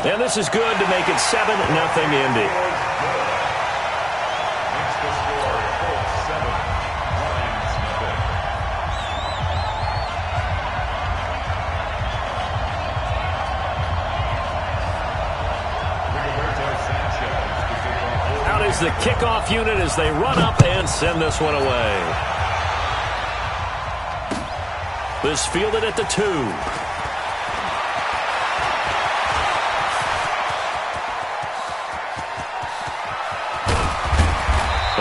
And this is good to make it 7-0 Indy. Out is the kickoff unit as they run up and send this one away. This fielded at the 2.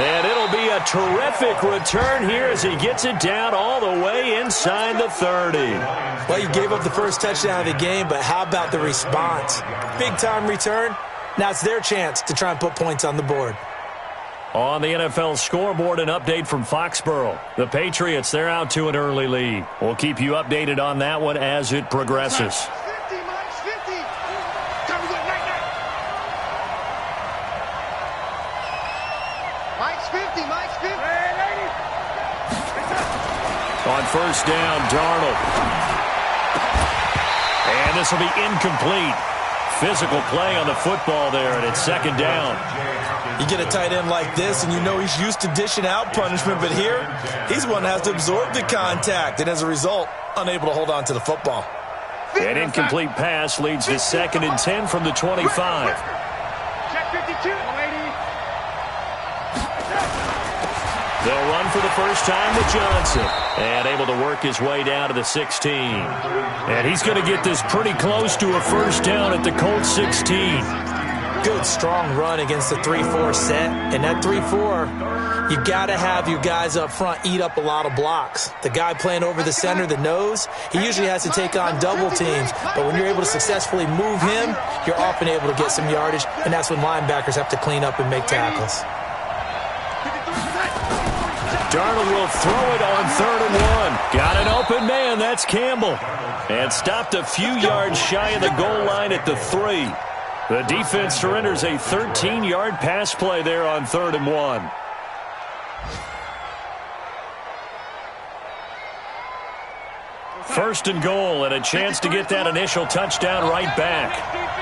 And it'll be a terrific return here as he gets it down all the way inside the 30. Well, you gave up the first touchdown of the game, but how about the response? Big-time return. Now it's their chance to try and put points on the board. On the NFL scoreboard, an update from Foxborough. The Patriots, they're out to an early lead. We'll keep you updated on that one as it progresses. 50, Mike's 50. Time to go night-night. Mike's 50, Mike's 50. Hey, lady. On first down, Darnold. And this will be incomplete. Physical play on the football there, and it's second down. You get a tight end like this, and you know he's used to dishing out punishment, but here, he's one that has to absorb the contact, and as a result, unable to hold on to the football. An incomplete pass leads to 2nd and 10 from the 25. Check 52, lady. They'll run for the first time with Johnson. And able to work his way down to the 16. And he's going to get this pretty close to a first down at the Colts 16. Good, strong run against the 3-4 set. And that 3-4, you got to have your guys up front eat up a lot of blocks. The guy playing over the center, the nose, he usually has to take on double teams. But when you're able to successfully move him, you're often able to get some yardage. And that's when linebackers have to clean up and make tackles. Darnold will throw it on 3rd and 1. Got an open man. That's Campbell. And stopped a few yards shy of the goal line at the 3. The defense surrenders a 13-yard pass play there on 3rd and 1. First and goal, and a chance to get that initial touchdown right back.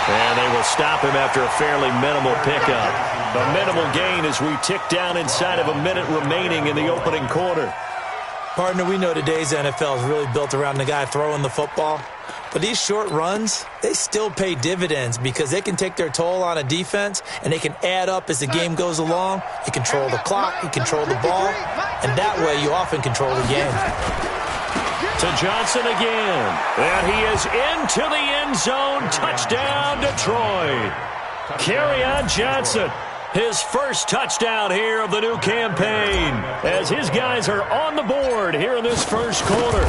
And they will stop him after a fairly minimal pickup. A minimal gain as we tick down inside of a minute remaining in the opening quarter. Partner, we know today's NFL is really built around the guy throwing the football. But these short runs, they still pay dividends because they can take their toll on a defense and they can add up as the game goes along. You control the clock, you control the ball, and that way you often control the game. To Johnson again. And he is into the end zone. Touchdown, Detroit. Kerryon Johnson. His first touchdown here of the new campaign. As his guys are on the board here in this first quarter.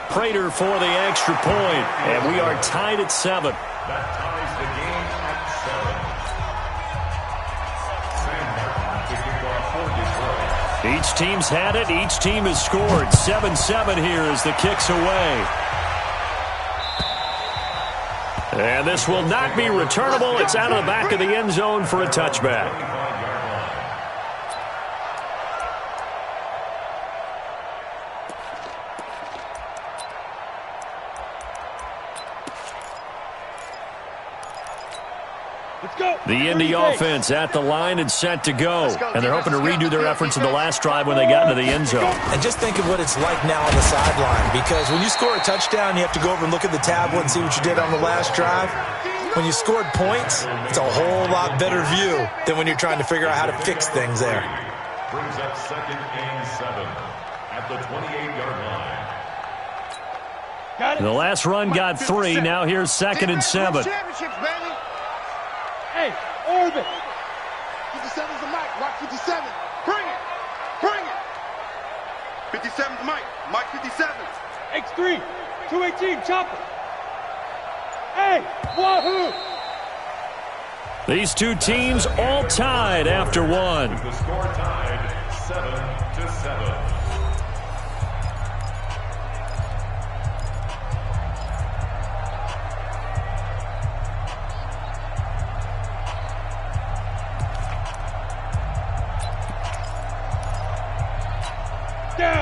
Prater for the extra point. And we are tied at 7. That ties the game at 7. Each team's had it. Each team has scored. 7-7 here as the kick's away. And this will not be returnable. It's out of the back of the end zone for a touchback. The Indy offense at the line and set to go. And they're hoping to redo their efforts in the last drive when they got into the end zone. And just think of what it's like now on the sideline. Because when you score a touchdown, you have to go over and look at the tablet and see what you did on the last drive. When you scored points, it's a whole lot better view than when you're trying to figure out how to fix things there. Brings up 2nd and 7 at the 28-yard line. The last run got 3. Now here's 2nd and 7. Hey, Orbit. 57's the Mike. Watch 57. Bring it. Bring it. 57's Mike. Mike 57. X3. 218. Chopper. Hey, wahoo. These two teams all tied after one. The score tied 7-7.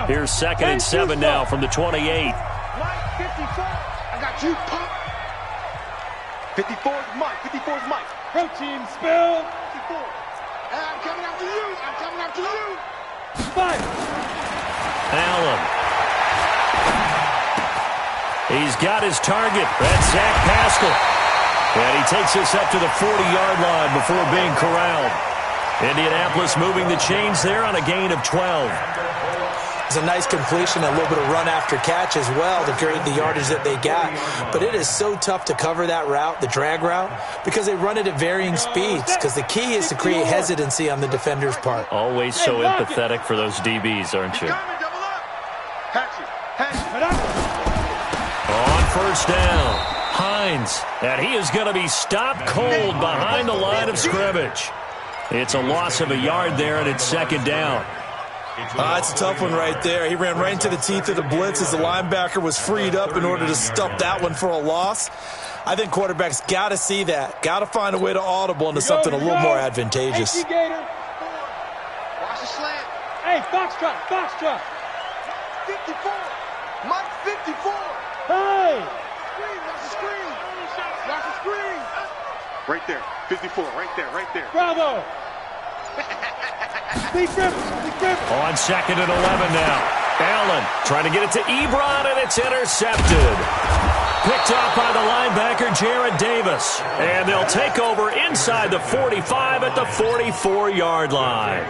Here's 2nd and 7 now from the 28. Mike, 54. I got you, pump. 54's Mike. 54's Mike. Protein spill. 54. Hey, I'm coming after you. I'm coming after you. Mike. Allen. He's got his target. That's Zach Pascal. And he takes us up to the 40-yard line before being corralled. Indianapolis moving the chains there on a gain of 12. It's a nice completion, a little bit of run after catch as well to create the yardage that they got. But it is so tough to cover that route, the drag route, because they run it at varying speeds. Because the key is to create hesitancy on the defender's part. Always so empathetic for those DBs, aren't you? On first down, Hines. And he is going to be stopped cold behind the line of scrimmage. It's a loss of a yard there, and it's 2nd down. That's a tough one right there. He ran right into the teeth of the blitz as the linebacker was freed up in order to stop that one for a loss. I think quarterbacks got to see that. Got to find a way to audible into something a little more advantageous. Watch the slant. Hey, Foxtrot, Foxtrot. 54. Mike, 54. Hey. Screen, watch the screen. Watch the screen. Right there. 54, right there, right there. Bravo. Big Griffiths, Big Griffiths. On 2nd and 11 now. Allen trying to get it to Ebron, and it's intercepted. Picked off by the linebacker, Jared Davis. And they'll take over inside the 45 at the 44-yard line.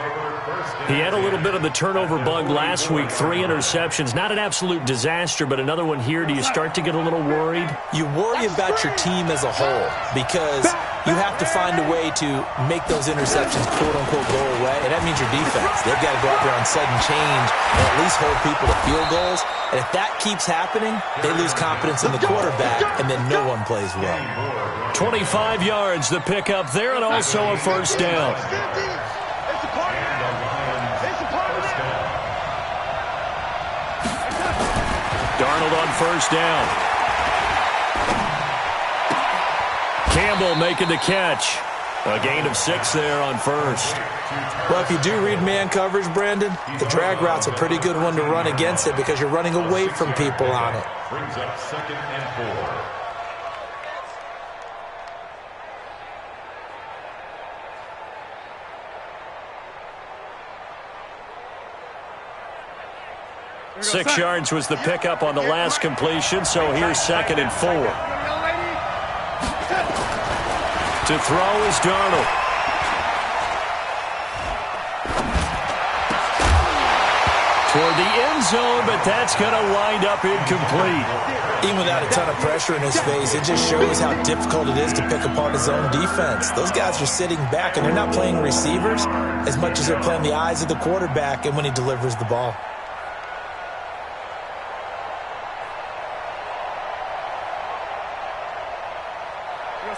He had a little bit of the turnover bug last week, 3 interceptions. Not an absolute disaster, but another one here. Do you start to get a little worried? You worry about your team as a whole because you have to find a way to make those interceptions, quote-unquote, go away, and that means your defense. They've got to go out there on sudden change and at least hold people to field goals. And if that keeps happening, they lose confidence in the quarterback, and then no one plays well. 25 yards, the pickup there, and also a first down. Darnold on first down. Campbell making the catch. A gain of 6 there on first. Well, if you do read man coverage, Brandon, the drag route's a pretty good one to run against it because you're running away from people on it. Brings up 2nd and 4. Six yards was the pickup on the last completion, so here's 2nd and 4. To throw is Darnold. Toward the end zone, but that's going to wind up incomplete. Even without a ton of pressure in his face, it just shows how difficult it is to pick apart his own defense. Those guys are sitting back, and they're not playing receivers as much as they're playing the eyes of the quarterback and when he delivers the ball.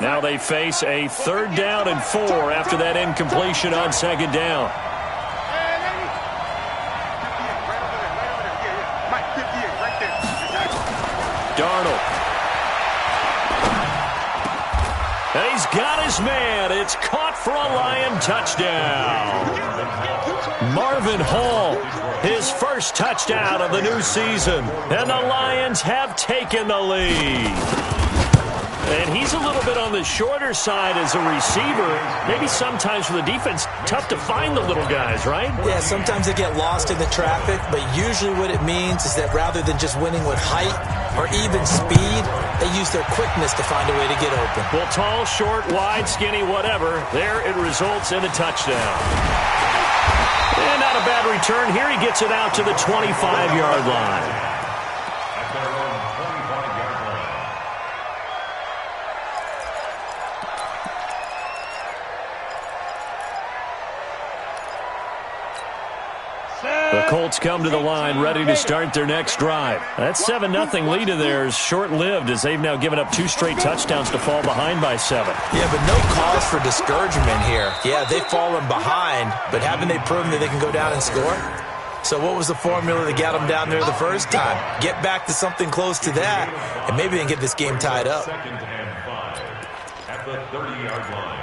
Now they face a 3rd down and 4 after that incompletion on 2nd down. Darnold. And he's got his man. It's caught for a Lion touchdown. Marvin Hall, his first touchdown of the new season. And the Lions have taken the lead. And he's a little bit on the shorter side as a receiver. Maybe sometimes for the defense, tough to find the little guys, right? Yeah, sometimes they get lost in the traffic, but usually what it means is that rather than just winning with height or even speed, they use their quickness to find a way to get open. Well, tall, short, wide, skinny, whatever, there it results in a touchdown. And not a bad return. Here he gets it out to the 25-yard line. The Colts come to the line, ready to start their next drive. That 7-0 lead of theirs short-lived as they've now given up 2 straight touchdowns to fall behind by 7. Yeah, but no cause for discouragement here. Yeah, they've fallen behind, but haven't they proven that they can go down and score? So what was the formula that got them down there the first time? Get back to something close to that, and maybe they can get this game tied up. 2nd and 5 at the 30-yard line.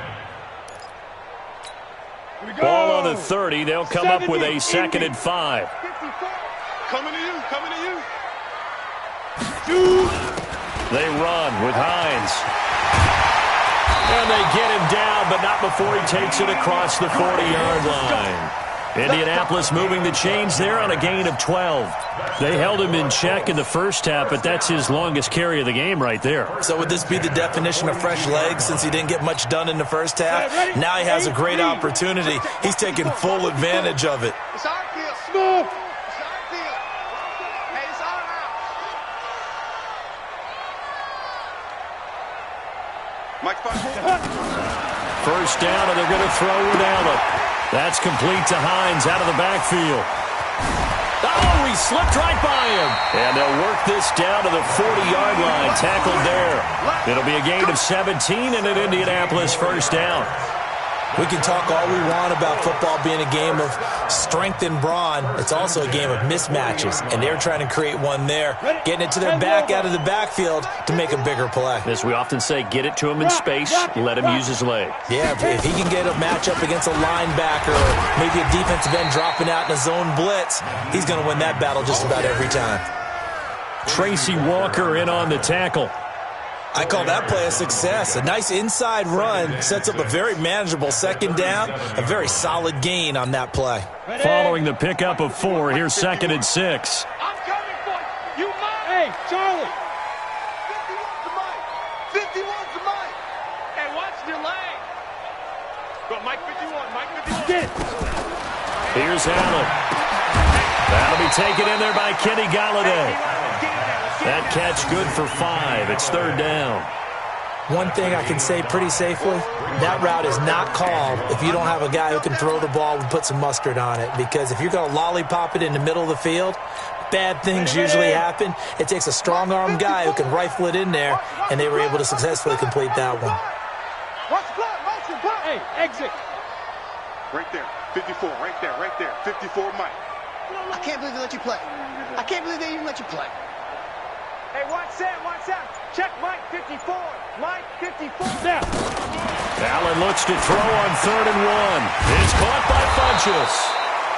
Ball on the 30. They'll come up with a 2nd and 5. Coming to you, coming to you. They run with Hines. And they get him down, but not before he takes it across the 40-yard line. Indianapolis moving the chains there on a gain of 12. They held him in check in the first half, but that's his longest carry of the game right there. So would this be the definition of fresh legs since he didn't get much done in the first half? Now he has a great opportunity. He's taking full advantage of it. It's our field. Smooth. It's our field. Hey, it's our house. Mike, First down, and they're going to throw with Allen. That's complete to Hines out of the backfield. Oh, he slipped right by him. And they'll work this down to the 40-yard line, tackled there. It'll be a gain of 17 and an Indianapolis first down. We can talk all we want about football being a game of strength and brawn. It's also a game of mismatches, and they're trying to create one there, getting it to their back out of the backfield to make a bigger play. As we often say, get it to him in space, let him use his leg. Yeah, if he can get a matchup against a linebacker or maybe a defensive end dropping out in a zone blitz, he's going to win that battle just about every time. Tracy Walker in on the tackle. I call that play a success. A nice inside run sets up a very manageable second down, a very solid gain on that play. Following the pickup of 4, here's 2nd and 6. I'm coming for you. You Mike. Hey, Charlie. 51's the Mike. 51's the Mike. Hey, watch your leg. Go, Mike 51. Mike 51. Get it. Here's Allen. That'll be taken in there by Kenny Golladay. That catch good for 5. It's 3rd down. One thing I can say pretty safely, that route is not called if you don't have a guy who can throw the ball and put some mustard on it. Because if you're going to lollipop it in the middle of the field, bad things usually happen. It takes a strong-arm guy who can rifle it in there, and they were able to successfully complete that one. Watch block, motion, block. Hey, exit. Right there. 54, right there, right there. 54, Mike. I can't believe they let you play. I can't believe they even let you play. Hey, watch that, watch that. Check Mike 54. Mike 54. Now. Allen looks to throw on 3rd and 1. It's caught by Funchess.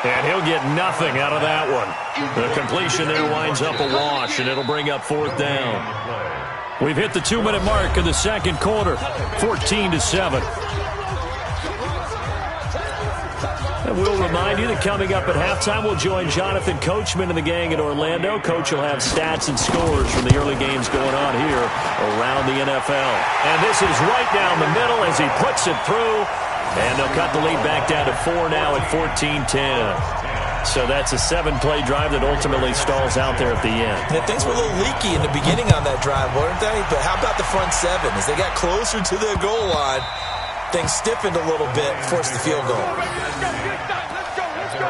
And he'll get nothing out of that one. The completion there winds up a wash, and it'll bring up 4th down. We've hit the 2-minute mark of the second quarter, 14-7. And we'll remind you that coming up at halftime, we'll join Jonathan Coachman and the gang in Orlando. Coach will have stats and scores from the early games going on here around the NFL. And this is right down the middle as he puts it through. And they'll cut the lead back down to 4 now at 14-10. So that's a 7-play drive that ultimately stalls out there at the end. And things were a little leaky in the beginning on that drive, weren't they? But how about the front 7? As they got closer to the goal line, things stiffened a little bit, forced the field goal. Let's go.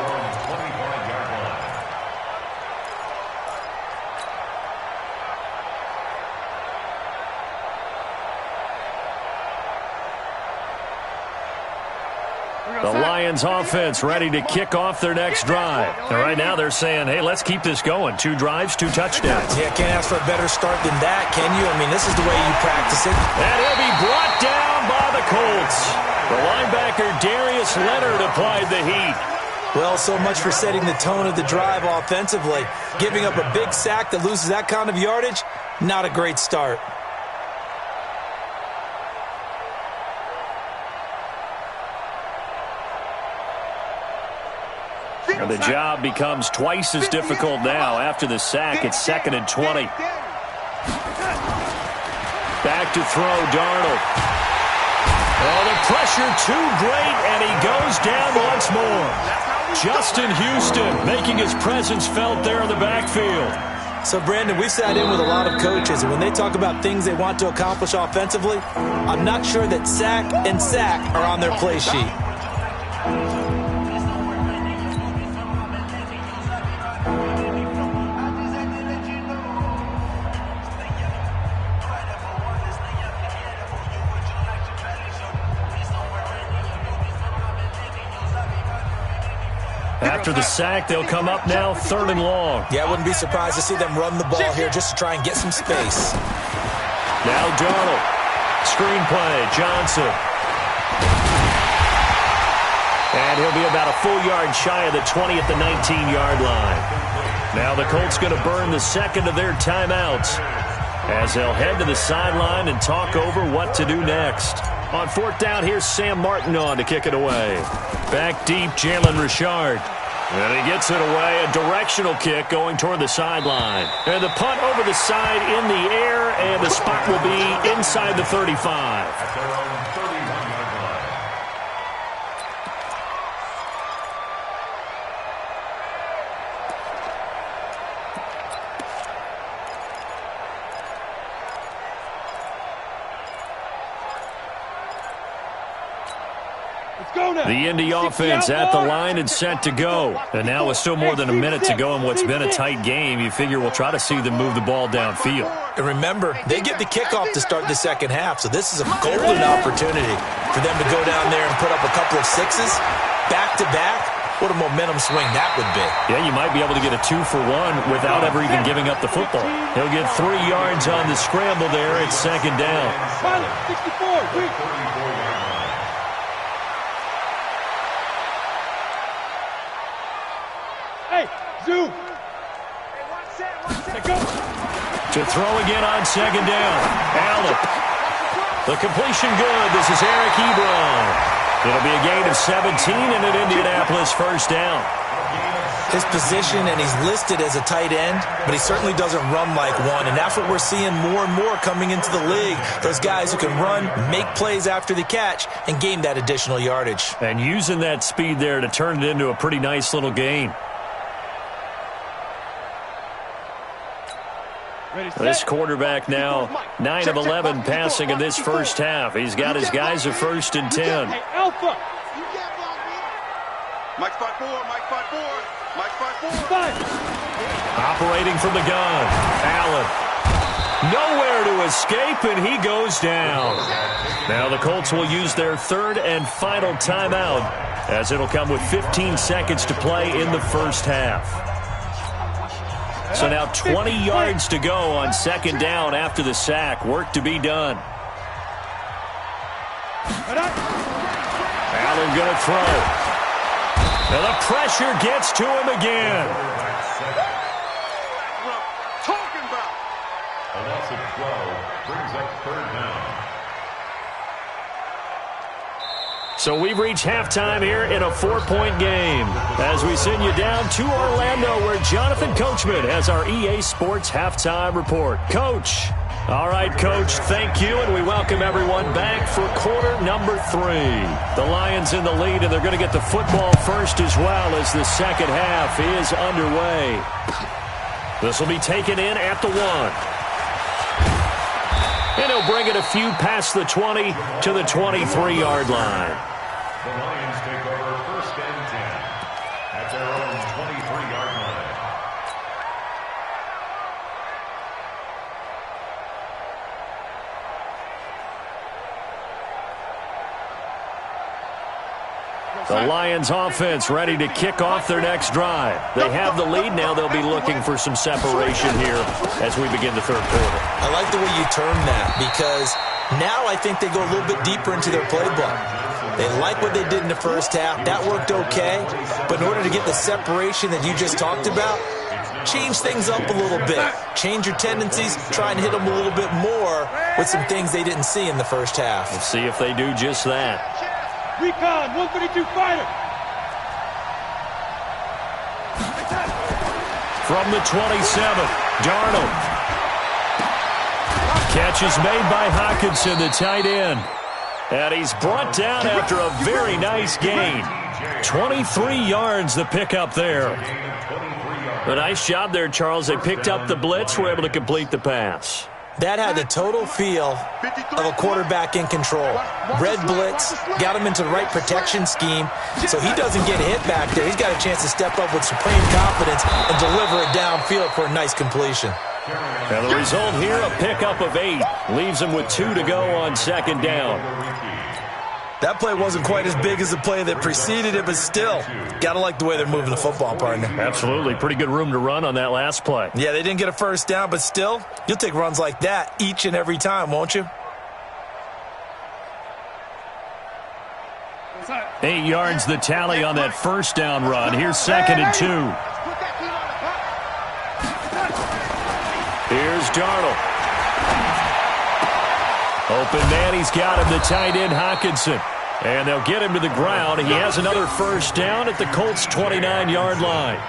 The Lions offense ready to kick off their next drive. And right now they're saying, hey, let's keep this going. 2 drives, 2 touchdowns. Yeah, can't ask for a better start than that, can you? I mean, this is the way you practice it. And he'll be brought down by the Colts. The linebacker Darius Leonard applied the heat. Well, so much for setting the tone of the drive offensively. Giving up a big sack that loses that kind of yardage, not a great start. And the job becomes twice as difficult now after the sack. It's 2nd and 20. Back to throw, Darnold. Oh, the pressure too great, and he goes down once more. Justin Houston making his presence felt there in the backfield. So, Brandon, we've sat in with a lot of coaches, and when they talk about things they want to accomplish offensively, I'm not sure that sack and sack are on their play sheet. After the sack, they'll come up now 3rd and long. Yeah, I wouldn't be surprised to see them run the ball here just to try and get some space. Now Darnold. Screen play, Johnson. And he'll be about a full yard shy of the 20 at the 19-yard line. Now the Colts going to burn the second of their timeouts as they'll head to the sideline and talk over what to do next. On fourth down, here's Sam Martin on to kick it away. Back deep, Jalen Richard. And he gets it away, a directional kick going toward the sideline. And the punt over the side in the air, and the spot will be inside the 35. At their own 31-yard line. The Indy offense at the line and set to go. And now with still more than a minute to go in what's been a tight game, you figure we'll try to see them move the ball downfield. And remember, they get the kickoff to start the second half, so this is a golden opportunity for them to go down there and put up a couple of sixes back-to-back. What a momentum swing that would be. Yeah, you might be able to get a 2-for-1 without ever even giving up the football. He'll get 3 yards on the scramble there. It's second down. 64, Zoo. To throw again on second down. Allen. The completion good. This is Eric Ebron. It'll be a gain of 17 and an Indianapolis first down. His position, and he's listed as a tight end, but he certainly doesn't run like one, and that's what we're seeing more and more coming into the league. Those guys who can run, make plays after the catch, and gain that additional yardage. And using that speed there to turn it into a pretty nice little gain. This quarterback now 9 of 11 passing in this first half. He's got his guys at 1st and 10. Hey, Alpha. Mike 5-4, Mike 5-4, Mike 5-4. Operating from the gun. Allen. Nowhere to escape, and he goes down. Now the Colts will use their 3rd and final timeout, as it'll come with 15 seconds to play in the first half. So now 20 yards to go on second down after the sack. Work to be done. Allen going to throw. And the pressure gets to him again. Talking about. A loss of 12 brings up 3rd down. So we've reached halftime here in a 4-point game as we send you down to Orlando where Jonathan Coachman has our EA Sports halftime report. Coach. All right, Coach, thank you, and we welcome everyone back for quarter number 3. The Lions in the lead, and they're going to get the football first as well as the second half is underway. This will be taken in at the 1. And he'll bring it a few past the 20 to the 23-yard line. The Lions take over 1st and 10 at their own 23-yard line. The Lions offense ready to kick off their next drive. They have the lead. Now they'll be looking for some separation here as we begin the 3rd quarter. I like the way you term that, because now I think they go a little bit deeper into their playbook. They like what they did in the first half. That worked okay. But in order to get the separation that you just talked about, change things up a little bit. Change your tendencies. Try and hit them a little bit more with some things they didn't see in the first half. We'll see if they do just that. Recon, 132 fighter. From the 27, Darnold. Catch is made by Hockenson, the tight end. And he's brought down after a very nice gain. 23 yards the pickup there. A nice job there, Charles. They picked up the blitz, were able to complete the pass. That had the total feel of a quarterback in control. Red blitz, got him into the right protection scheme, so he doesn't get hit back there. He's got a chance to step up with supreme confidence and deliver it downfield for a nice completion. And the result here, a pickup of 8. Leaves him with 2 to go on second down. That play wasn't quite as big as the play that preceded it, but still, got to like the way they're moving the football, partner. Absolutely. Pretty good room to run on that last play. Yeah, they didn't get a first down, but still, you'll take runs like that each and every time, won't you? 8 yards the tally on that first down run. Here's 2nd and 2. Here's Darnold. Open man, he's got him, the tight end, Hockenson. And they'll get him to the ground. He has another first down at the Colts' 29-yard line.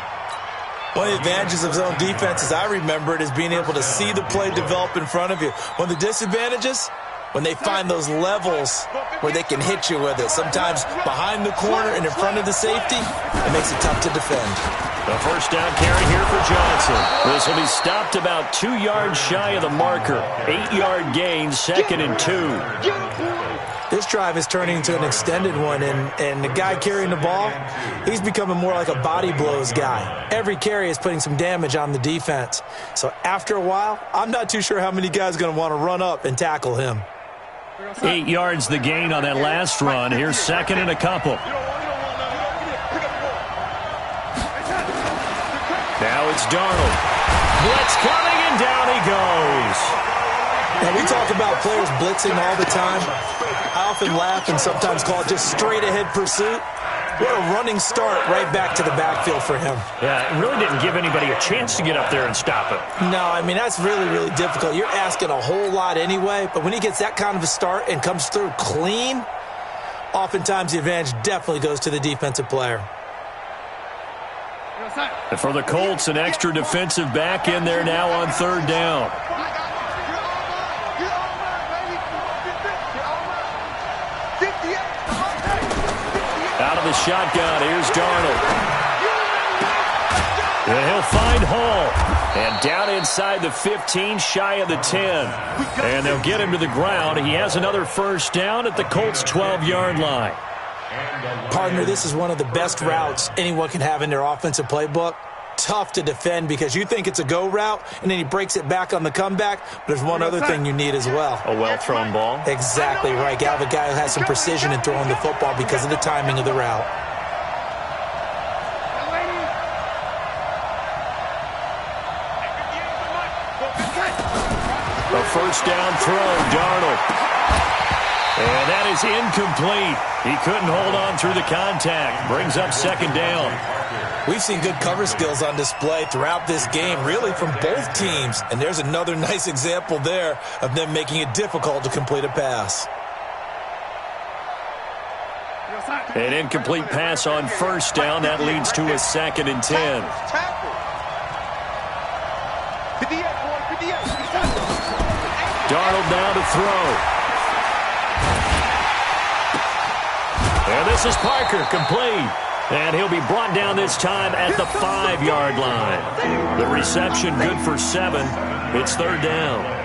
One of the advantages of zone defense, as I remember it, is being able to see the play develop in front of you. One of the disadvantages, when they find those levels where they can hit you with it. Sometimes behind the corner and in front of the safety, it makes it tough to defend. The first down carry here for Johnson. This will be stopped about 2 yards shy of the marker. 8-yard gain, 2nd and 2. This drive is turning into an extended one, and the guy carrying the ball, he's becoming more like a body blows guy. Every carry is putting some damage on the defense. So after a while, I'm not too sure how many guys are going to want to run up and tackle him. 8 yards the gain on that last run. Here's 2nd and a couple. Now it's Darnold. Blitz coming, and down he goes. Now, we talk about players blitzing all the time. I often laugh and sometimes call it just straight-ahead pursuit. What a running start right back to the backfield for him. Yeah, it really didn't give anybody a chance to get up there and stop it. No, I mean, that's really, really difficult. You're asking a whole lot anyway, but when he gets that kind of a start and comes through clean, oftentimes the advantage definitely goes to the defensive player. And for the Colts, an extra defensive back in there now on 3rd down. Out of the shotgun, here's Darnold. And he'll find Hall. And down inside the 15, shy of the 10. And they'll get him to the ground. He has another first down at the Colts' 12-yard line. Partner, this is one of the best routes anyone can have in their offensive playbook. Tough to defend because you think it's a go route, and then he breaks it back on the comeback. But there's one other thing you need as well. A well-thrown ball. Exactly right. You have a guy who has some precision in throwing the football because of the timing of the route. A first down throw, Darnold. And that is incomplete. He couldn't hold on through the contact. Brings up 2nd down. We've seen good cover skills on display throughout this game, really from both teams. And there's another nice example there of them making it difficult to complete a pass. An incomplete pass on first down. That leads to a 2nd and 10. Darnold now to throw. And this is Parker, complete. And he'll be brought down this time at the 5-yard line. The reception good for 7. It's 3rd down.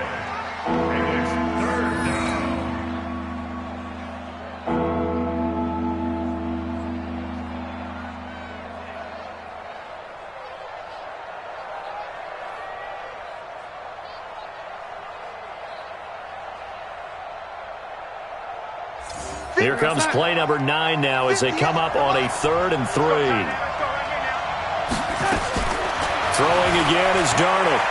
Here comes play number 9 now as they come up on a 3rd and 3. Throwing again is Darnold.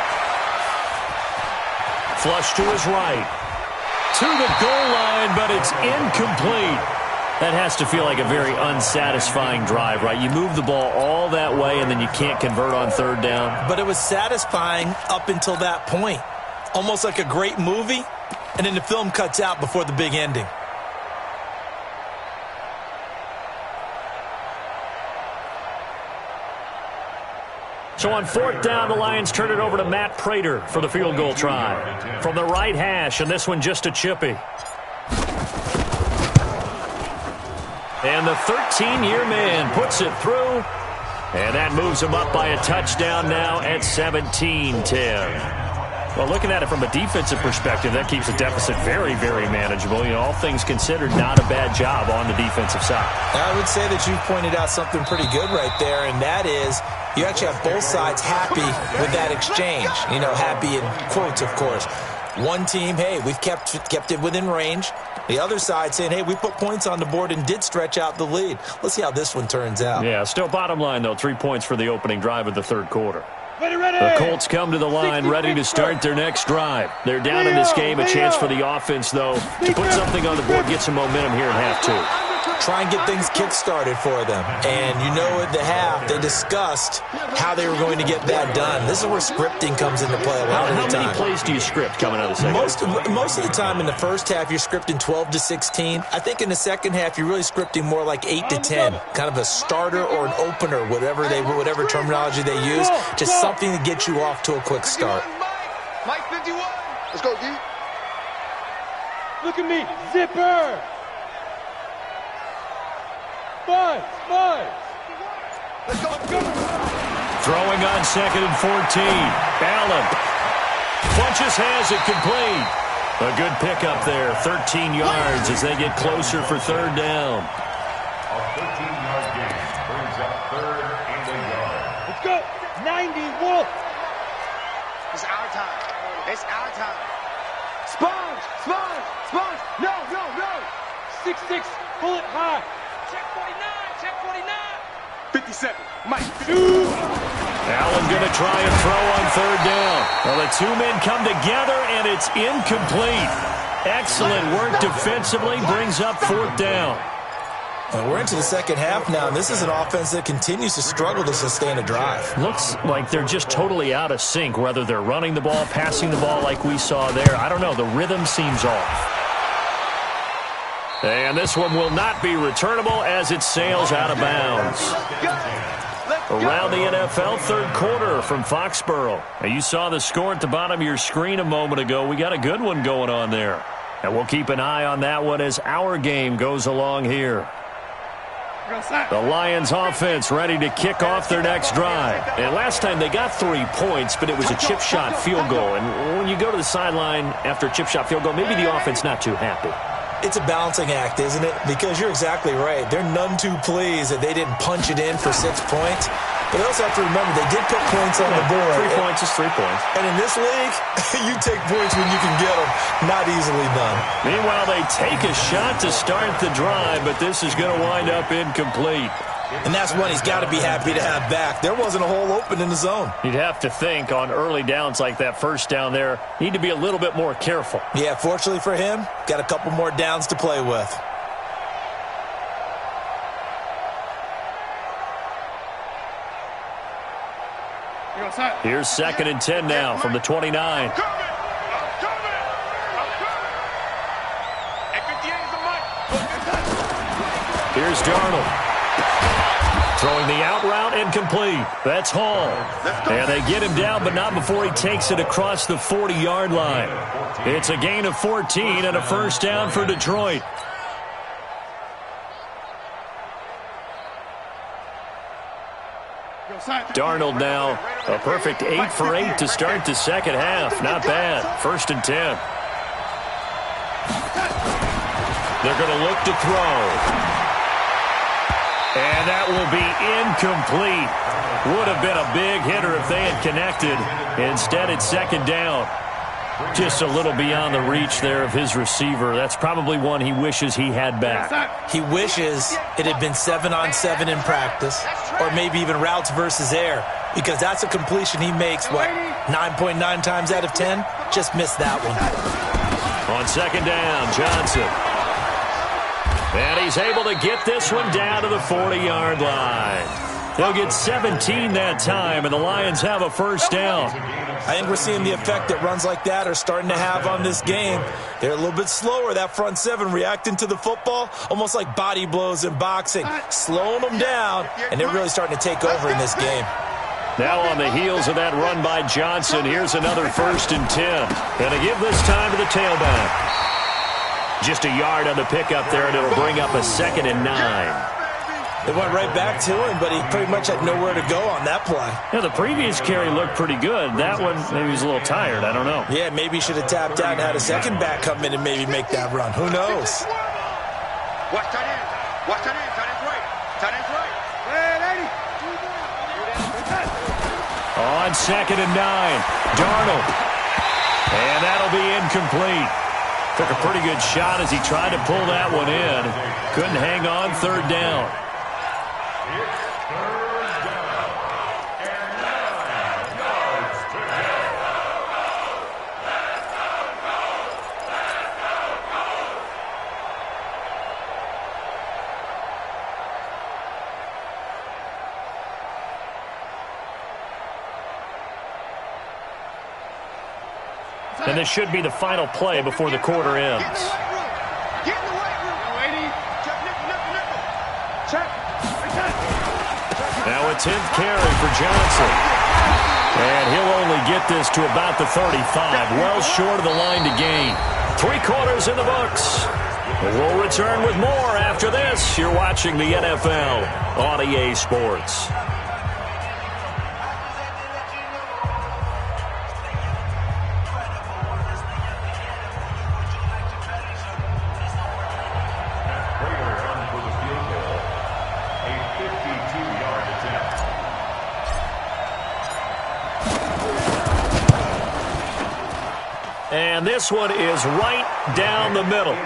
Flush to his right. To the goal line, but it's incomplete. That has to feel like a very unsatisfying drive, right? You move the ball all that way, and then you can't convert on 3rd down. But it was satisfying up until that point. Almost like a great movie, and then the film cuts out before the big ending. So on 4th down, the Lions turn it over to Matt Prater for the field goal try. From the right hash, and this one just a chippy. And the 13-year man puts it through. And that moves him up by a touchdown now at 17-10. Well, looking at it from a defensive perspective, that keeps the deficit very, very manageable. You know, all things considered, not a bad job on the defensive side. I would say that you've pointed out something pretty good right there, and that is you actually have both sides happy with that exchange. You know, happy in quotes, of course. One team, hey, we've kept it within range. The other side saying, hey, we put points on the board and did stretch out the lead. Let's see how this one turns out. Yeah, still bottom line, though, 3 points for the opening drive of the 3rd quarter. Ready. The Colts come to the line ready to start their next drive. They're down in this game. A chance for the offense, though, to put something on the board, get some momentum here in half 2. try and get things kick-started for them. And you know at the half, they discussed how they were going to get that done. This is where scripting comes into play a lot of the time. How many plays do you script coming out of the second? Most of the time in the first half, you're scripting 12 to 16. I think in the second half, you're really scripting more like 8 to 10. Kind of a starter or an opener, whatever terminology they use. Just something to get you off to a quick start. Mike 51. Let's go, D. Look at me. Zipper. Five. Let's go. Throwing on 2nd and 14. Allen. Funches has it complete. A good pickup there. 13 yards as they get closer for 3rd down. A 13-yard gain brings up 3rd and a yard. Let's go. 90, Wolf. It's our time. It's our time. Sponge. No. 6-6. Bullet high. Check 49. 57. Mike. Allen going to try and throw on 3rd down. Well, the two men come together, and it's incomplete. Excellent work defensively, brings up 4th down. And we're into the second half now, and this is an offense that continues to struggle to sustain a drive. Looks like they're just totally out of sync, whether they're running the ball, passing the ball like we saw there. I don't know. The rhythm seems off. And this one will not be returnable as it sails out of bounds. Around the NFL, 3rd quarter from Foxborough. Now, you saw the score at the bottom of your screen a moment ago. We got a good one going on there. And we'll keep an eye on that one as our game goes along here. The Lions offense ready to kick off their next drive. And last time they got 3 points, but it was a chip shot field goal. And when you go to the sideline after a chip shot field goal, maybe the offense not too happy. It's a balancing act, isn't it? Because you're exactly right. They're none too pleased that they didn't punch it in for 6 points. But they also have to remember they did put points on the board. 3 points is 3 points. And in this league, you take points when you can get them. Not easily done. Meanwhile, they take a shot to start the drive, but this is going to wind up incomplete. And that's one he's got to be happy to have back. There wasn't a hole open in the zone. You'd have to think on early downs like that, 1st down there, need to be a little bit more careful. Yeah, fortunately for him, got a couple more downs to play with. Here's 2nd and 10 now from the 29. I'm coming. Here's Darnold. Throwing the out route incomplete. That's Hall. And they get him down, but not before he takes it across the 40-yard line. It's a gain of 14 and a 1st down for Detroit. Darnold now a perfect 8 for 8 to start the second half. Not bad. 1st and 10. They're going to look to throw. And that will be incomplete. Would have been a big hitter if they had connected. Instead, it's 2nd down. Just a little beyond the reach there of his receiver. That's probably one he wishes he had back. He wishes it had been 7-on-7 in practice, or maybe even routes versus air, because that's a completion he makes, 9.9 times out of 10? Just missed that one. On 2nd down, Johnson. And he's able to get this one down to the 40-yard line. They'll get 17 that time, and the Lions have a 1st down. I think we're seeing the effect that runs like that are starting to have on this game. They're a little bit slower, that front 7, reacting to the football, almost like body blows in boxing, slowing them down, and they're really starting to take over in this game. Now on the heels of that run by Johnson, here's another 1st and 10. And to give this time to the tailback. Just a yard on the pickup there, and it'll bring up a 2nd and 9. They went right back to him, but he pretty much had nowhere to go on that play. Yeah, the previous carry looked pretty good. That one, maybe he's a little tired. I don't know. Yeah, maybe he should have tapped out and had a second back come in and maybe make that run. Who knows? Watch tight end. Watch tight end. Tight end's right. Tight end's right. On 2nd and 9, Darnold. And that'll be incomplete. Took a pretty good shot as he tried to pull that one in. Couldn't hang on. 3rd down. And this should be the final play before the quarter ends. Get in the weight room. Get in the weight room. Waiting. Check, nickel. Check. Now a 10th carry for Johnson. And he'll only get this to about the 35, well short of the line to gain. 3 quarters in the books. We'll return with more after this. You're watching the NFL on EA Sports. And this one is right down the middle.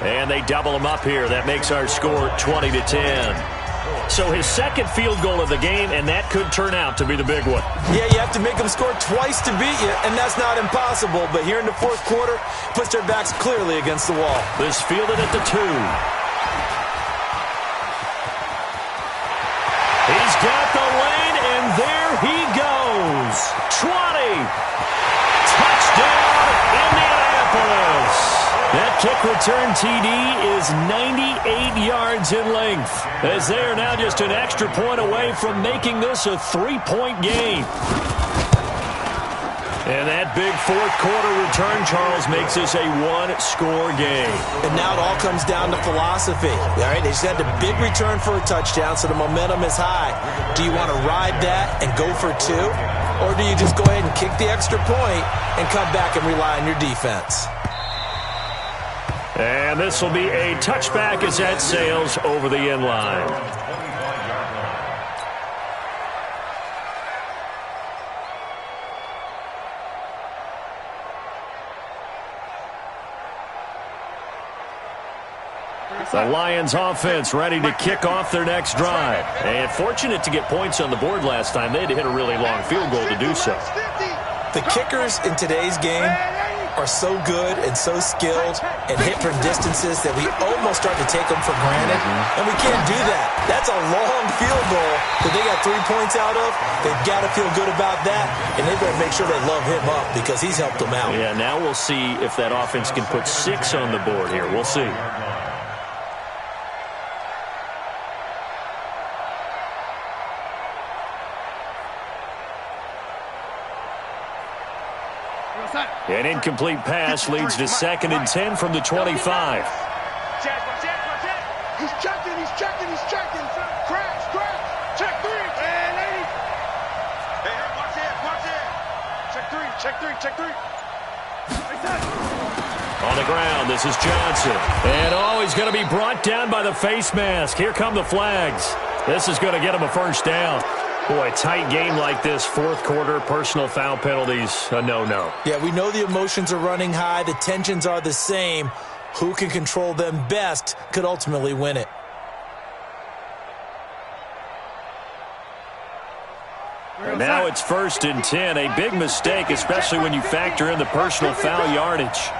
And they double him up here. That makes our score 20-10. So his second field goal of the game, and that could turn out to be the big one. Yeah, you have to make them score twice to beat you, and that's not impossible. But here in the fourth quarter, puts their backs clearly against the wall. This fielded at the 2. He's got the lane, and there he goes. 20. Touchdown, Indianapolis. That kick return TD is 98 yards in length, as they are now just an extra point away from making this a 3-point game. And that big fourth quarter return, Charles, makes this a 1-score game. And now it all comes down to philosophy. All right, they just had a big return for a touchdown, so the momentum is high. Do you want to ride that and go for 2? Or do you just go ahead and kick the extra point and come back and rely on your defense? And this will be a touchback as that sails over the end line. The Lions offense ready to kick off their next drive. And fortunate to get points on the board last time. They had to hit a really long field goal to do so. The kickers in today's game are so good and so skilled and hit from distances that we almost start to take them for granted. And we can't do that. That's a long field goal that they got 3 points out of. They've got to feel good about that, and they better make sure they love him up because he's helped them out. Yeah, now we'll see if that offense can put 6 on the board here. We'll see. An incomplete pass leads to 2nd and 10 from the 25. He's checking. Crash. Check 3. Hey, watch it. Check 3. On the ground, this is Johnson. And he's going to be brought down by the face mask. Here come the flags. This is going to get him a first down. Boy, tight game like this, fourth quarter, personal foul penalties, a no-no. Yeah, we know the emotions are running high. The tensions are the same. Who can control them best could ultimately win it. And now it's 1st and 10, a big mistake, especially when you factor in the personal foul yardage.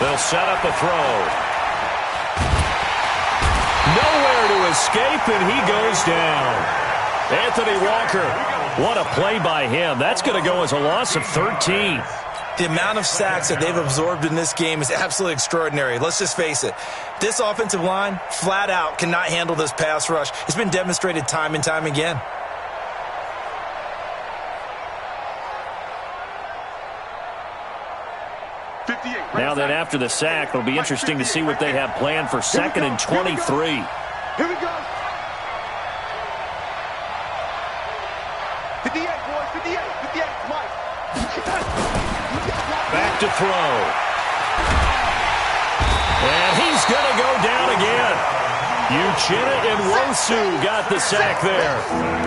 They'll set up a throw. Nowhere to escape, and he goes down. Anthony Walker, what a play by him. That's going to go as a loss of 13. The amount of sacks that they've absorbed in this game is absolutely extraordinary. Let's just face it. This offensive line, flat out, cannot handle this pass rush. It's been demonstrated time and time again. Now that after the sack, it'll be interesting to see what they have planned for 2nd and 23. Here we go. 58, boys, 58, Mike. Back to throw. And he's going to go down again. Uchenna and Wosu got the sack there.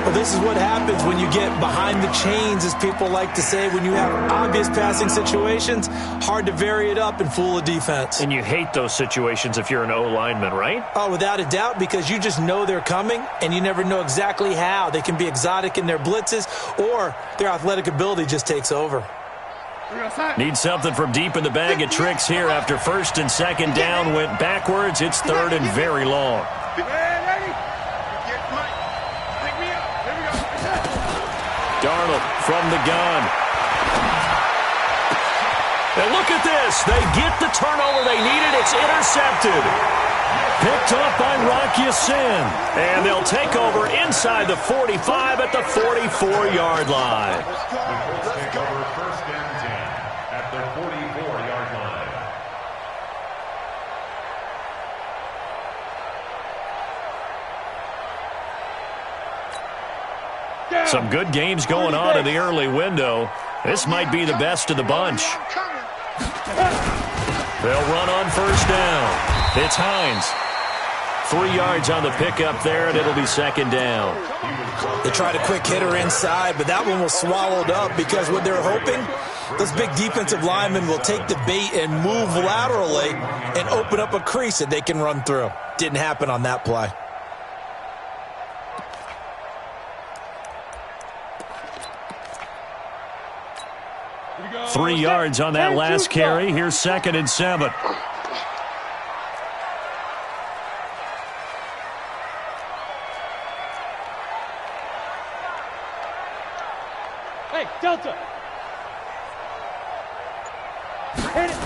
Well, this is what happens when you get behind the chains, as people like to say. When you have obvious passing situations, hard to vary it up and fool a defense. And you hate those situations if you're an O-lineman, right? Oh, without a doubt, because you just know they're coming, and you never know exactly how. They can be exotic in their blitzes, or their athletic ability just takes over. Need something from deep in the bag of tricks here after 1st and 2nd down. Went backwards. It's 3rd and very long. Darnold from the gun. And look at this. They get the turnover they needed. It's intercepted. Picked off by Rock Ya-Sin. And they'll take over inside the 45 at the 44-yard line. The Colts take over first and 10 at the 44-yard line. Some good games going on in the early window. This might be the best of the bunch. They'll run on first down. It's Hines. 3 yards on the pickup there, and it'll be second down. They tried a quick hitter inside, but that one was swallowed up because what they're hoping, those big defensive linemen will take the bait and move laterally and open up a crease that they can run through. Didn't happen on that play. Three yards on that last carry. Here's second and 7. Hey, Delta. Hit it.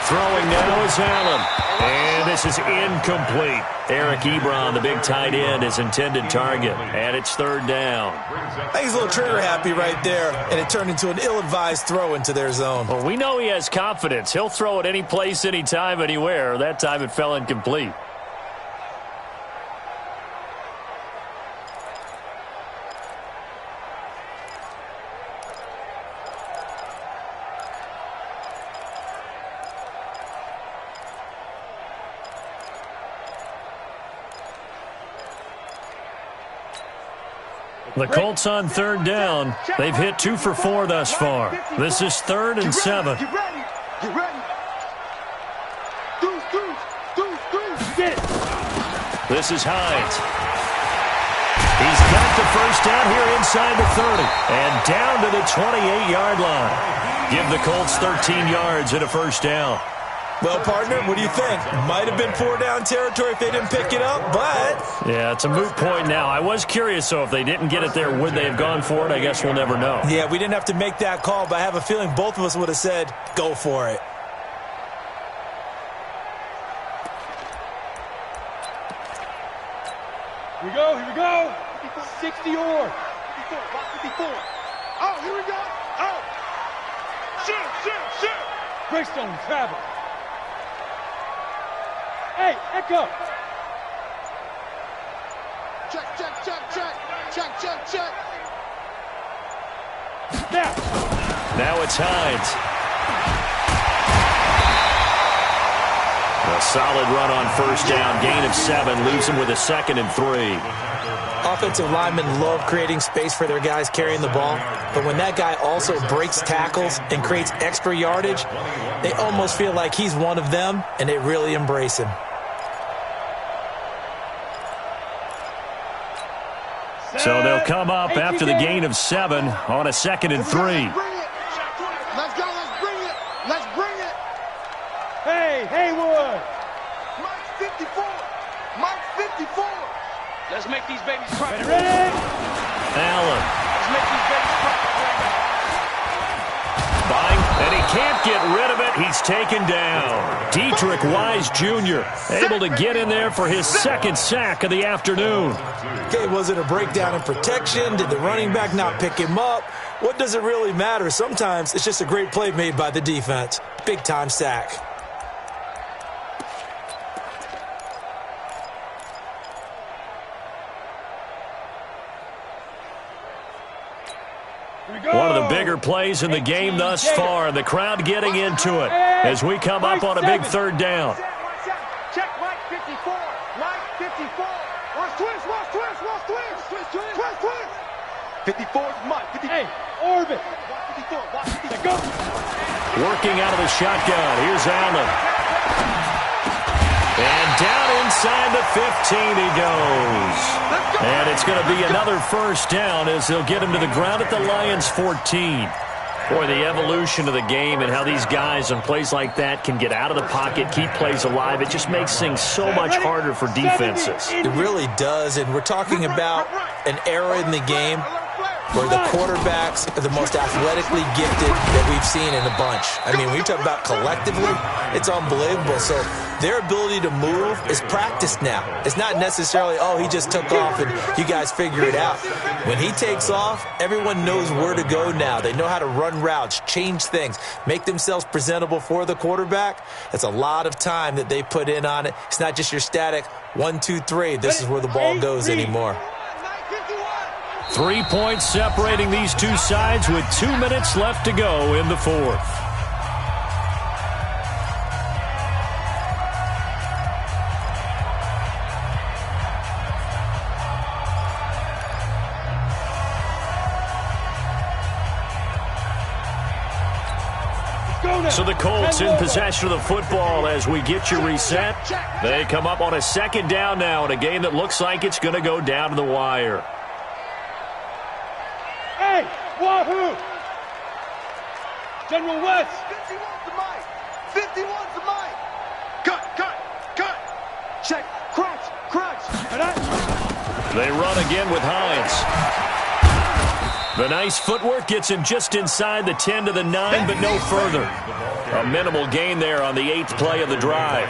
Throwing now is Allen. And this is incomplete. Eric Ebron, the big tight end, his intended target. And it's third down. I think he's a little trigger happy right there, and it turned into an ill-advised throw into their zone. Well, we know he has confidence. He'll throw it any place, anytime, anywhere. That time it fell incomplete. The Colts on third down. They've hit 2 for 4 thus far. This is third and 7. Get ready. Get ready. Deuce. Get it. This is Hines. He's got the first down here inside the 30. And down to the 28-yard line. Give the Colts 13 yards and a first down. Well, partner, what do you think? Might have been 4-down territory if they didn't pick it up, but... Yeah, it's a moot point now. I was curious, so if they didn't get it there, would they have gone for it? I guess we'll never know. Yeah, we didn't have to make that call, but I have a feeling both of us would have said, go for it. Here we go. 60 or. 54. Oh, here we go. Oh. Shoot. Greystone travel. Hey, Echo. Check. Now it's Hines. A solid run on first down. Gain of 7. Leaves him with a second and 3. Offensive linemen love creating space for their guys carrying the ball, but when that guy also breaks tackles and creates extra yardage, they almost feel like he's one of them, and they really embrace him. So they'll come up after the gain of 7 on a second and 3. Let's go. Let's bring it. Hey, Haywood. Mike 54. Let's make these babies cry. Ready? Allen. Let's make these babies cry. Buying, and he can't get rid of it. He's taken down. Dietrich Wise Jr. able to get in there for his second sack of the afternoon. Okay, was it a breakdown in protection? Did the running back not pick him up? What does it really matter? Sometimes it's just a great play made by the defense. Big-time sack. One of the bigger plays in the game thus far, and the crowd getting into it as we come up on a big third down. Check Mike 54. Mike 54. Watch twist. 54 is Mike. 54. Hey, orbit. Watch 54. Let go. Working out of the shotgun. Here's Allen. And down inside the 15 he goes. And it's going to be another first down as they'll get him to the ground at the Lions' 14. Boy, the evolution of the game and how these guys on plays like that can get out of the pocket, keep plays alive, it just makes things so much harder for defenses. It really does, and we're talking about an era in the game where the quarterbacks are the most athletically gifted that we've seen in a bunch. I mean, when you talk about collectively, it's unbelievable. So their ability to move is practiced now. It's not necessarily, oh, he just took off and you guys figure it out. When he takes off, everyone knows where to go now. They know how to run routes, change things, make themselves presentable for the quarterback. It's a lot of time that they put in on it. It's not just your static 1, 2, 3. This is where the ball goes anymore. 3 points separating these two sides with 2 minutes left to go in the fourth. So the Colts in possession of the football as we get you reset. They come up on a second down now in a game that looks like it's going to go down to the wire. Hey, wahoo! General West. 51's the mic. 51's the mic. Cut. Check. Crunch. They run again with Hines. The nice footwork gets him just inside the 10 to the 9, but no further. A minimal gain there on the 8th play of the drive.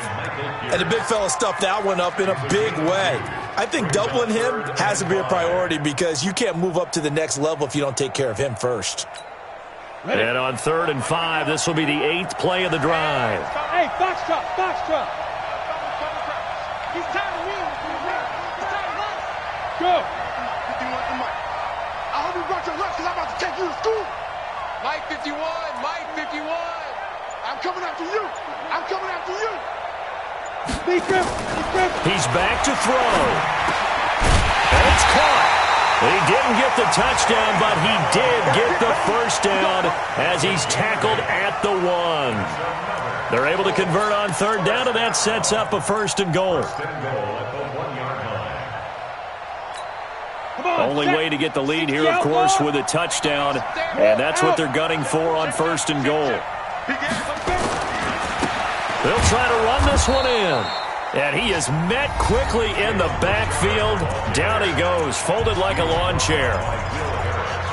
And the big fella stuffed that one up in a big way. I think doubling him has to be a priority because you can't move up to the next level if you don't take care of him first. And on 3rd and 5, this will be the 8th play of the drive. Hey, box truck. He's tired of me. He's tired of us. Go. 51's the mic. I hope you brought your lunch because I'm about to take you to school. Mike 51. I'm coming after you. Be grip. He's back to throw. And it's caught. He didn't get the touchdown, but he did get the first down as he's tackled at the 1. They're able to convert on 3rd down, and that sets up a 1st and goal. Only way to get the lead here, of course, with a touchdown, and that's what they're gunning for on 1st and goal. They'll try to run this one in. And he is met quickly in the backfield. Down he goes, folded like a lawn chair.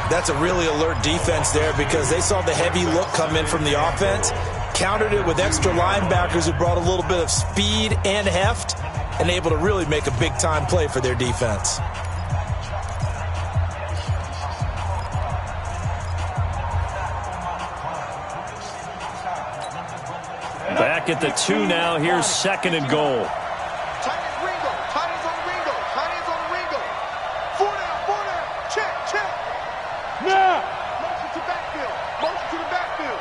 That's a really alert defense there because they saw the heavy look come in from the offense, countered it with extra linebackers who brought a little bit of speed and heft, and able to really make a big-time play for their defense. Back at the 2 now. Here's 2nd and goal. Tight ends on Ringo. 4 down. Check. Now. Motion to the backfield.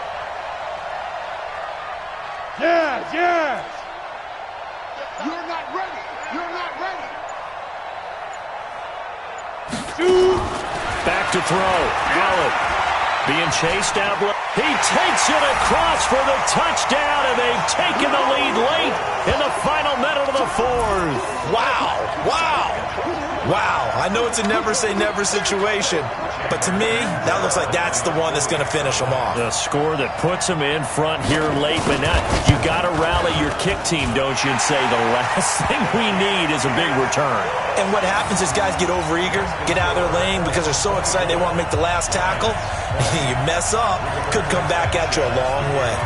Yes. You're not ready. Shoot. Back to throw. Allen being chased out. He takes it across for the touchdown, and they've taken the lead late in the final minute of the 4th. Wow. I know it's a never-say-never situation, but to me, that looks like that's the one that's going to finish them off. The score that puts them in front here late, but now you got to rally your kick team, don't you, and say the last thing we need is a big return. And what happens is guys get overeager, get out of their lane because they're so excited they want to make the last tackle. You mess up, could come back at you a long way.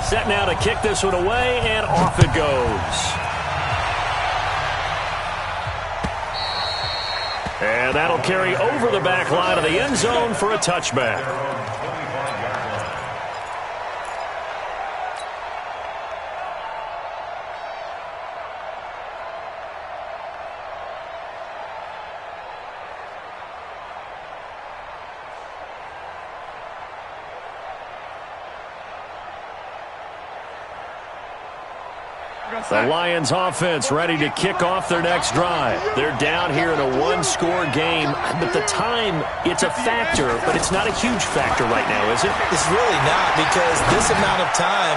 Set now to kick this one away, and off it goes. And that'll carry over the back line of the end zone for a touchback. The Lions offense ready to kick off their next drive. They're down here in a one-score game, but the time, it's a factor, but it's not a huge factor right now, is it? It's really not, because this amount of time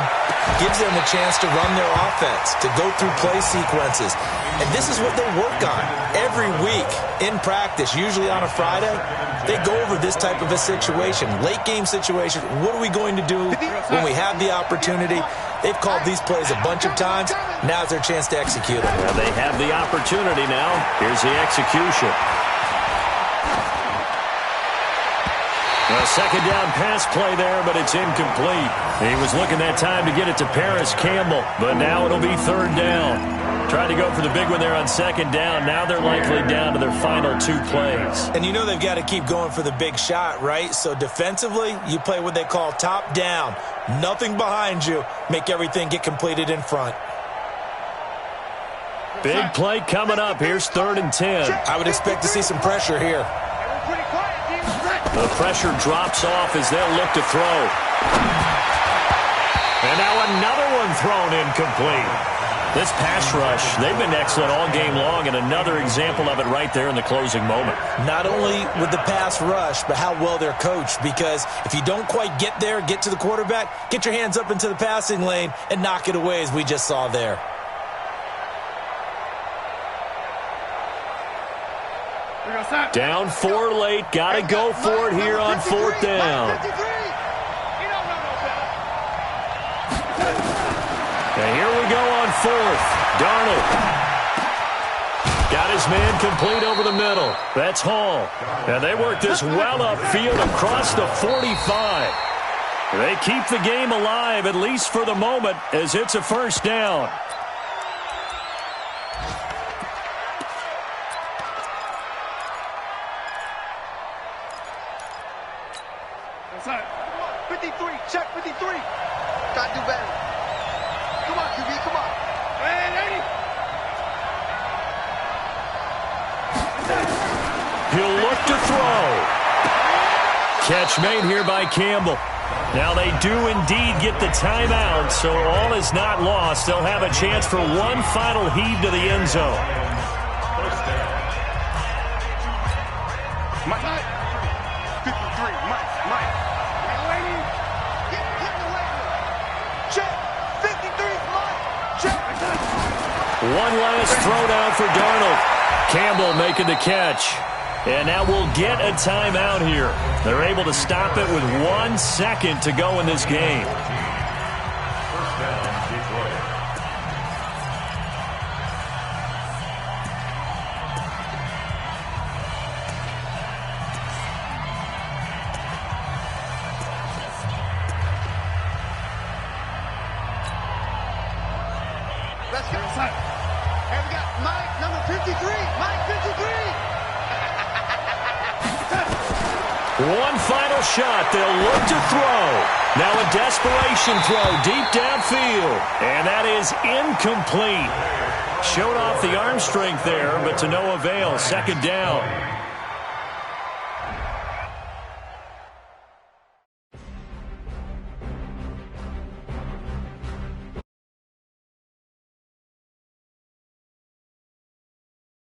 gives them a chance to run their offense, to go through play sequences. And this is what they work on every week in practice, usually on a Friday. They go over this type of a situation, late-game situation. What are we going to do when we have the opportunity? They've called these plays a bunch of times. Now's their chance to execute them. Well, they have the opportunity now. Here's the execution. A second down pass play there, but it's incomplete. He was looking that time to get it to Paris Campbell, but now it'll be third down. Tried to go for the big one there on second down. Now they're likely down to their final 2 plays. And you know they've got to keep going for the big shot, right? So defensively, you play what they call top down. Nothing behind you. Make everything get completed in front. Big play coming up. Here's 3rd and 10. I would expect to see some pressure here. The pressure drops off as they'll look to throw. And now another one thrown incomplete. This pass rush, they've been excellent all game long, and another example of it right there in the closing moment. Not only with the pass rush, but how well they're coached, because if you don't quite get there, get to the quarterback, get your hands up into the passing lane and knock it away as we just saw there. Down 4 late. Got to go for it here on 4th down. And here we go on 4th. Darnold. Got his man complete over the middle. That's Hall. And they work this well upfield across the 45. They keep the game alive, at least for the moment, as it's a first down. Check 53. Got to do better. Come on, QB, come on. He'll look to throw. Catch made here by Campbell. Now they do indeed get the timeout, so all is not lost. They'll have a chance for one final heave to the end zone. Mike. 53. Mike. One last throwdown for Darnold. Campbell making the catch. And now we'll get a timeout here. They're able to stop it with 1 second to go in this game. First down, Detroit. Let's go. And we got Mike, number 53. Mike, 53. One final shot. They'll look to throw. Now a desperation throw deep downfield. And that is incomplete. Showed off the arm strength there, but to no avail. Second down.